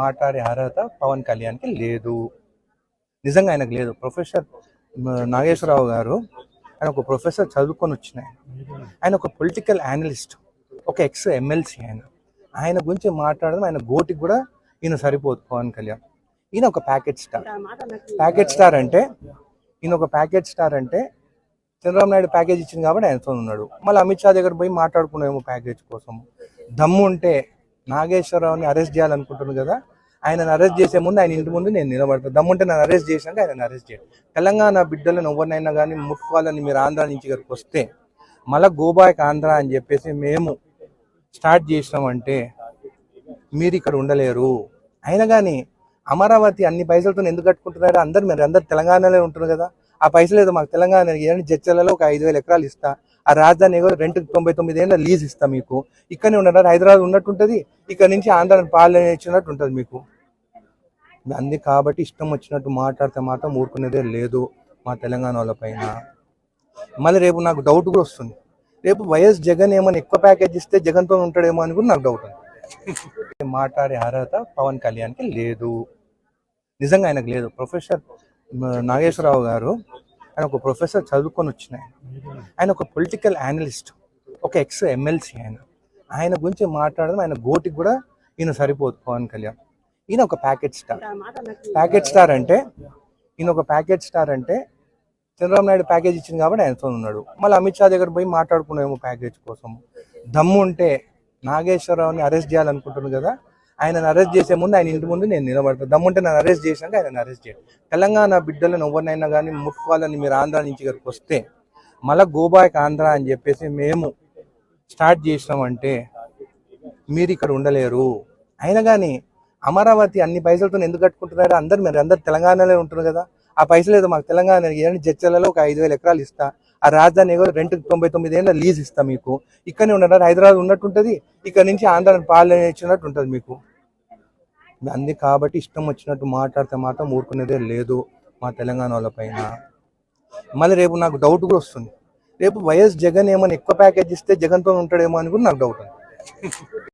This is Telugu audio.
మాట్లాడే అర్హత పవన్ కళ్యాణ్కి లేదు. నిజంగా ఆయనకు లేదు. ప్రొఫెసర్ నాగేశ్వరరావు గారు ఆయన ఒక ప్రొఫెసర్ చదువుకొని వచ్చిన ఆయన ఒక పొలిటికల్ అనలిస్ట్, ఒక ఎక్స్ ఎమ్మెల్సీ. ఆయన గురించి మాట్లాడడం ఆయన గోటికి కూడా ఈయన సరిపోదు. పవన్ కళ్యాణ్ ఈయన ఒక ప్యాకెట్ స్టార్ అంటే చంద్రబాబు నాయుడు ప్యాకేజ్ ఇచ్చింది కాబట్టి ఆయనతో ఉన్నాడు. మళ్ళీ అమిత్ షా దగ్గర పోయి మాట్లాడుకున్నామేమో ప్యాకేజ్ కోసం. దమ్ము ఉంటే నాగేశ్వరరావుని అరెస్ట్ చేయాలనుకుంటున్నాను కదా, ఆయనను అరెస్ట్ చేసే ముందు ఆయన ఇంటి ముందు నేను నిలబడతాను. దమ్ముంటే నన్ను అరెస్ట్ చేశాక ఆయన అరెస్ట్ చేయాలి. తెలంగాణ బిడ్డలను ఎవరినైనా కానీ ముట్టుకోవాలని మీరు ఆంధ్ర నుంచి ఇక్కడికి వస్తే మళ్ళీ గోబాయ్ ఆంధ్ర అని చెప్పేసి మేము స్టార్ట్ చేసినామంటే మీరు ఇక్కడ ఉండలేరు. అయినా కానీ అమరావతి అన్ని పైసలతో ఎందుకు కట్టుకుంటున్నారు? మీరు అందరు తెలంగాణలో ఉంటున్నారు కదా, ఆ పైసలు ఏదో మాకు తెలంగాణ జడ్చలలో ఒక 5,000 ఎకరాలు ఇస్తా, ఆ రాజధాని ఏదో రెంట్ 99 ఏళ్ళ లీజ్ ఇస్తా, మీకు ఇక్కడనే ఉండరు, హైదరాబాద్ ఉన్నట్టుంటుంది, ఇక్కడ నుంచి ఆంధ్రాని పాలన ఇచ్చినట్టు ఉంటుంది మీకు. అంది కాబట్టి ఇష్టం వచ్చినట్టు మాట్లాడితే మాత్రం ఊరుకునేదే లేదు మా తెలంగాణ వాళ్ళ పైన. మళ్ళీ రేపు నాకు డౌట్ కూడా వస్తుంది, రేపు వైఎస్ జగన్ ఏమైనా ఎక్కువ ప్యాకేజ్ ఇస్తే జగన్తో ఉంటాడేమో అని కూడా నాకు డౌట్ ఉంది. మాట్లాడే అర్హత పవన్ కళ్యాణ్కి లేదు. నిజంగా ఆయనకు లేదు. ప్రొఫెసర్ నాగేశ్వరరావు గారు ఆయన ఒక ప్రొఫెసర్ చదువుకొని వచ్చిన ఆయన ఒక పొలిటికల్ అనలిస్ట్, ఒక ఎక్స్ ఎమ్మెల్సీ. ఆయన గురించి మాట్లాడడం ఆయన గోటికి కూడా ఈయన సరిపోదు. పవన్ కళ్యాణ్ ఈయన ఒక ప్యాకెట్ స్టార్ అంటే చంద్రబాబు నాయుడు ప్యాకేజ్ ఇచ్చింది కాబట్టి ఆయనతో ఉన్నాడు. మళ్ళీ అమిత్ షా దగ్గర పోయి మాట్లాడుకున్నామేమో ప్యాకేజ్ కోసం. దమ్ము ఉంటే నాగేశ్వరరావుని అరెస్ట్ చేయాలనుకుంటున్నాను కదా, ఆయనను అరెస్ట్ చేసే ముందు ఆయన ఇంటి ముందు నేను నిలబడతాను. దమ్ముంటే నన్ను అరెస్ట్ చేశాక ఆయన అరెస్ట్ చేయాలి. తెలంగాణ బిడ్డలను ఎవరినైనా కానీ ముట్టుకోవాలని మీరు ఆంధ్ర నుంచి ఇక్కడికి వస్తే మళ్ళీ గోబాయ్ ఆంధ్ర అని చెప్పేసి మేము స్టార్ట్ చేసినామంటే మీరు ఇక్కడ ఉండలేరు. అయినా కానీ అమరావతి అన్ని పైసలతో ఎందుకు కట్టుకుంటున్నారు? మీరు అందరు తెలంగాణలో ఉంటున్నారు కదా, ఆ పైసలు ఏదో మాకు తెలంగాణ జడ్చలలో ఒక 5,000 ఎకరాలు ఇస్తా, ఆ రాజధాని ఏదో రెంట్ 99 ఏళ్ళ లీజ్ ఇస్తా, మీకు ఇక్కడనే ఉండరు, హైదరాబాద్ ఉన్నట్టుంటుంది, ఇక్కడ నుంచి ఆంధ్రాని పాలన ఇచ్చినట్టు ఉంటుంది మీకు. అంది కాబట్టి ఇష్టం వచ్చినట్టు మాట్లాడితే మాత్రం ఊరుకునేదే లేదు మా తెలంగాణ వాళ్ళ పైన. మళ్ళీ రేపు నాకు డౌట్ కూడా వస్తుంది, రేపు వైఎస్ జగన్ ఏమైనా ఎక్కువ ప్యాకేజ్ ఇస్తే జగన్తో ఉంటాడేమో అని కూడా నాకు డౌట్ ఉంది.